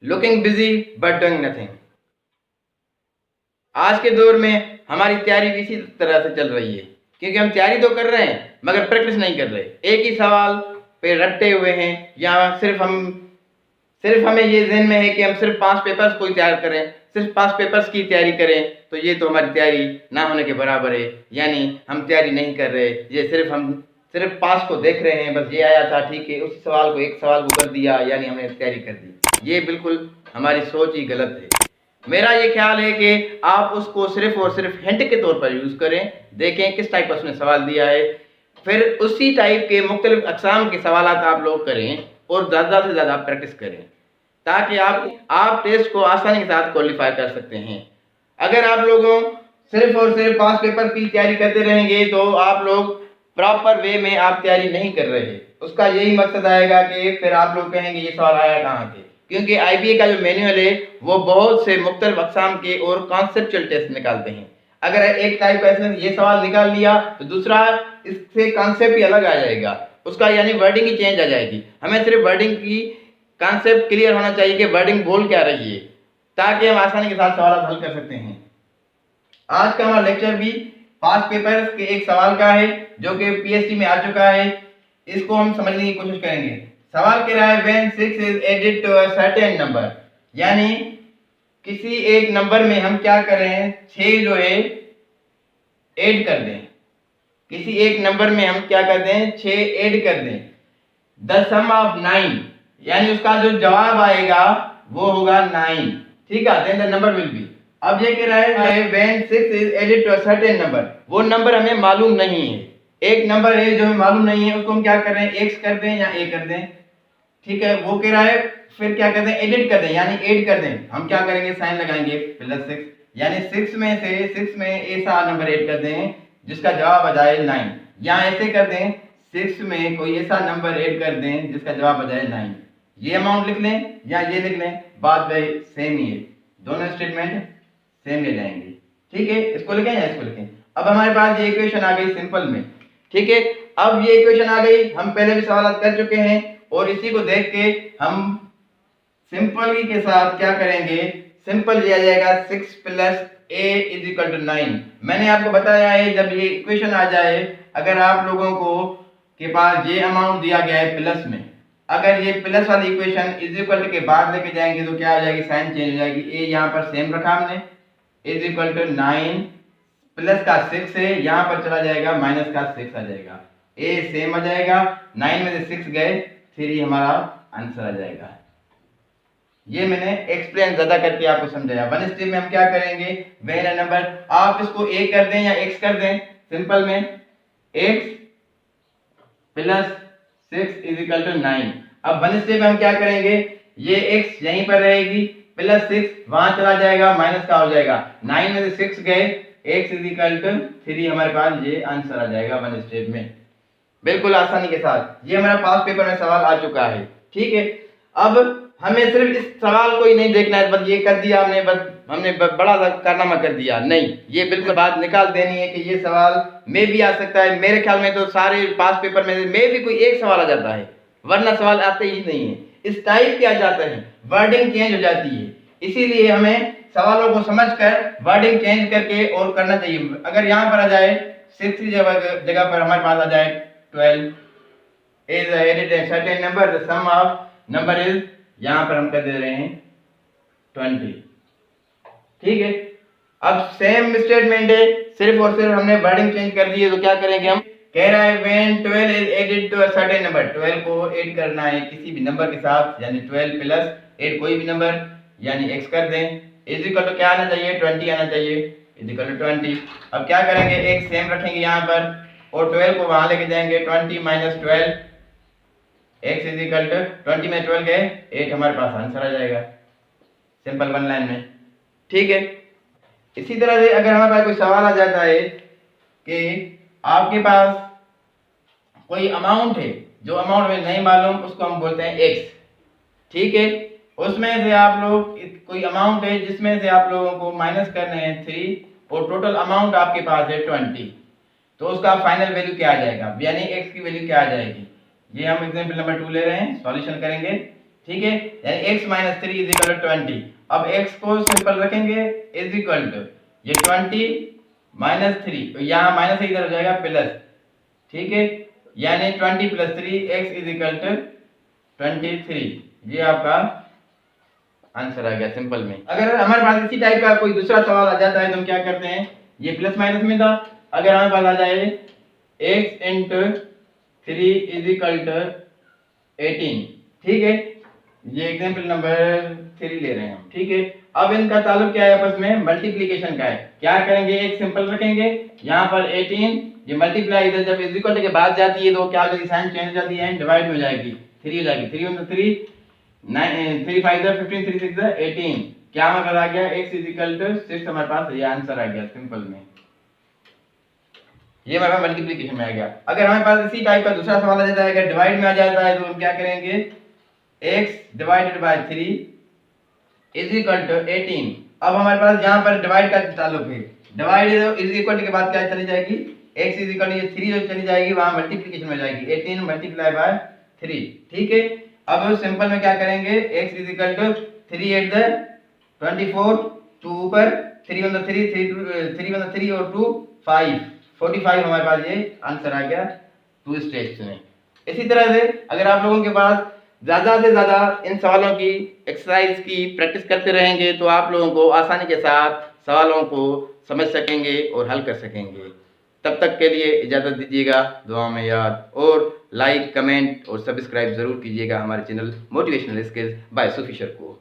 Looking busy but doing nothing. आज के दौर में हमारी तैयारी भी इसी तरह से चल रही है, क्योंकि हम तैयारी तो कर रहे हैं मगर प्रैक्टिस नहीं कर रहे। एक ही सवाल पे रट्टे हुए हैं, या सिर्फ हमें ये ज़हन में है कि हम सिर्फ 5 पेपर्स को तैयार करें, सिर्फ 5 पेपर्स की तैयारी करें, तो ये तो हमारी तैयारी ना होने के बराबर है। यानी हम तैयारी नहीं कर रहे, ये हम सिर्फ पास को देख रहे हैं, बस ये आया था ठीक है, उस सवाल को एक सवाल को कर दिया, यानी हमने तैयारी कर दी। ये बिल्कुल हमारी सोच ही गलत है। मेरा ये ख्याल है कि आप उसको सिर्फ और सिर्फ हिंट के तौर पर यूज़ करें, देखें किस टाइप का उसने सवाल दिया है, फिर उसी टाइप के मुख्तलिफ अक़साम के सवालात आप लोग करें और ज़्यादा से ज़्यादा प्रैक्टिस करें, ताकि आप टेस्ट को आसानी के साथ क्वालिफाई कर सकते हैं। अगर आप लोगों सिर्फ और सिर्फ 5 पेपर की तैयारी करते रहेंगे तो आप लोग प्रॉपर वे में आप तैयारी नहीं कर रहे। उसका यही मकसद आएगा कि फिर आप लोग कहेंगे ये सवाल आया कहाँ से, क्योंकि IBA का जो मैनुअल है वो बहुत से मुख्तलिफ अक़साम के और कॉन्सेप्चुअल टेस्ट निकालते हैं। अगर एक टाइप का ये सवाल निकाल लिया तो दूसरा इससे कॉन्सेप्ट ही अलग आ जाएगा, उसका यानी वर्डिंग ही चेंज आ जाएगी। हमें सिर्फ वर्डिंग की कॉन्सेप्ट क्लियर होना चाहिए कि वर्डिंग बोल क्या रही है, ताकि हम आसानी के साथ सवाल हल कर सकते हैं। आज का हमारा लेक्चर भी 5 पेपर्स के एक सवाल का है जो कि PST में आ चुका है। इसको हम समझने की कोशिश करेंगे। सवाल कह रहा है when 6 is added to a certain number, यानी किसी एक नंबर में हम क्या करें, 6 जो है ऐड कर दें। किसी एक नंबर में हम क्या कर दें, 6 ऐड कर दें। द सम ऑफ 9, यानी उसका जो जवाब आएगा वो होगा 9। ठीक है, then the number will be. अब ये कह रहा है when 6 is added to a certain number, वो नंबर हमें मालूम नहीं है। एक नंबर है जो हमें मालूम नहीं है, उसको हम क्या कर रहे हैं, x कर दें या a कर दें। ठीक है, वो कह रहा है फिर क्या कर दें, एडिट कर दें, यानी ऐड कर दें। हम क्या करेंगे, साइन लगाएंगे +6, यानी 6 में ऐसा नंबर ऐड कर दें जिसका जवाब आ जाए 9, या ऐसे कर दें 6 में कोई ऐसा नंबर ऐड कर दें जिसका जवाब आ जाए 9। ये अमाउंट लिख लें या ये लिख लें, बात भाई सेम ही है, दोनों स्टेटमेंट सेम ले जाएंगे। ठीक है, इसको लिखें या इसको लिखें। अब हमारे पास ये इक्वेशन आ गई सिंपल में। ठीक है, अब ये इक्वेशन आ गई, हम पहले भी सवाल कर चुके हैं और इसी को देख के हम सिंपल के साथ क्या करेंगे, सिंपल लिया जाएगा 6 + a = 9। मैंने आपको बताया है जब ये इक्वेशन आ जाए, अगर आप लोगों को के पास ये अमाउंट दिया गया है प्लस में, अगर ये प्लस वाली इक्वेशन इक्वल के बाद लेके जाएंगे तो क्या आ जाएगी, साइन चेंज हो जाएगी। a यहाँ पर सेम रखा हमने, = 9 प्लस का 6 है, यहाँ पर चला जाएगा माइनस का 6 आ जाएगा, a सेम आ जाएगा, 9 में से 6 गए, 3 हमारा आंसर आ जाएगा। ये मैंने एक्सप्लेन ज्यादा करके आपको समझाया। 1 स्टेप में हम क्या करेंगे, वेन ए नंबर, आप इसको a कर दें या x कर दें, सिंपल में x + 6 = 9। अब 1 स्टेप में हम क्या करेंगे, ये x यहीं पर रहेगी, +6 वहां चला जाएगा, माइनस का हो जाएगा, 9 में से 6 गए, x = 3 हमारे पास ये आंसर आ जाएगा 1 स्टेप में, बिल्कुल आसानी के साथ। ये हमारा पास पेपर में सवाल आ चुका है। ठीक है, अब हमें सिर्फ इस सवाल को ही नहीं देखना है, बस ये कर दिया हमने, बस हमने बड़ा कारनामा कर दिया, नहीं, ये बिल्कुल बात निकाल देनी है कि ये सवाल में भी आ सकता है। मेरे ख्याल में तो सारे पास पेपर में भी कोई एक सवाल आ जाता है, वरना सवाल आते ही नहीं है। इस टाइप के आ जाते हैं, वर्डिंग चेंज हो जाती है, इसीलिए हमें सवालों को समझकर वर्डिंग चेंज करके और करना चाहिए। अगर यहाँ पर आ जाए 6 की जगह पर हमारे पास आ जाए 12 is added a certain number, the sum of number is, यहाँ पर हम कर दे रहे हैं 20। ठीक है, अब सेम स्टेटमेंट है, सिर्फ और सिर्फ हमने वर्डिंग चेंज कर दी है। तो क्या करेंगे, हम कह रहा है when 12 is added to a certain number, 12 को ऐड करना है किसी भी नंबर के साथ, यानी 12 + 8 कोई भी नंबर, यानी x कर दें, = क्या आना चाहिए, 20 आना चाहिए, = 20। अब क्या करेंगे, एक सेम रखेंगे यहाँ पर और 12 को वहां लेके जाएंगे, 20 - 12, x = 20 में 12 गए, 8 हमारे पास आंसर आ जाएगा, सिंपल 1 लाइन में। ठीक है, इसी तरह से अगर हमारे पास कोई सवाल आ जाता है कि आपके पास कोई अमाउंट है, जो अमाउंट में नहीं मालूम, उसको हम बोलते हैं x। ठीक है, उसमें से आप लोग कोई अमाउंट है जिसमें से आप लोगों को माइनस करने हैं 3 और टोटल अमाउंट आपके पास है 20, तो उसका फाइनल वैल्यू क्या आ जाएगा, यानी x की वैल्यू क्या आ जाएगी। ये हम एग्जांपल नंबर 2 ले रहे हैं, सॉल्यूशन करेंगे। ठीक है, यानी x minus 3 is equal to 20। अब x को सिंपल रखेंगे इज इक्वल टू ये 20 माइनस 3, यहाँ माइनस इधर हो जाएगा प्लस, ठीक है, यानी 20 plus 3 x is equal to 23। ये आपका आंसर आ गया सिंपल में। अगर हमारे पास इसी टाइप का कोई दूसरा सवाल आ जाता है तो हम क्या करते हैं, ये प्लस माइनस में था, अगर हमारे पास आ जाए x into 3 is equal to 18, ठीक है, ये एग्जांपल नंबर 3 ले रहे हैं हम, ठीक है। अब इनका ताल्लुक क्या है आपस में, मल्टीप्लिकेशन का है। क्या करेंगे, एक सिंपल रखेंगे, यहाँ पर 18, ये मल्टीप्लाई इधर जब इज इक्वल के बाद जाती है तो क्या होगी, साइन चेंज हो जाती है, डिवाइड हो जाएगी, 3 हो जाएगी, 3 into 3 9 3 5 15 3 6 18, क्या हमारा आ गया x इज इक्वल टू 6, हमारे पास ये आंसर आ गया सिंपल में। ये हमारे मल्टीप्लिकेशन में आ गया। अगर हमारे पास इसी टाइप का दूसरा सवाल आ जाता है, अगर डिवाइड में आ जाता है तो हम क्या करेंगे, x divided by 3 is equal to 18। अब हमारे पास यहाँ पर डिवाइड का ताल्लुक है, डिवाइड इज इक्वल के बाद क्या चली जाएगी, x इज इक्वल ये 3 जो चली जाएगी वहां मल्टीप्लिकेशन में जाएगी, 18 मल्टीप्लाई बाय 3, ठीक है। अब सिंपल में क्या करेंगे, x is equal to 3 8 the 24, 2 ऊपर 3 1 3 3 1 3 और 2 5 45, हमारे पास ये आंसर आ गया 2 स्टेप्स में। इसी तरह से अगर आप लोगों के पास ज़्यादा से ज़्यादा इन सवालों की एक्सरसाइज की प्रैक्टिस करते रहेंगे तो आप लोगों को आसानी के साथ सवालों को समझ सकेंगे और हल कर सकेंगे। तब तक के लिए इजाज़त दीजिएगा, दुआ में याद, और लाइक कमेंट और सब्सक्राइब ज़रूर कीजिएगा हमारे चैनल मोटिवेशनल स्किल्स बाय सुफिशर को।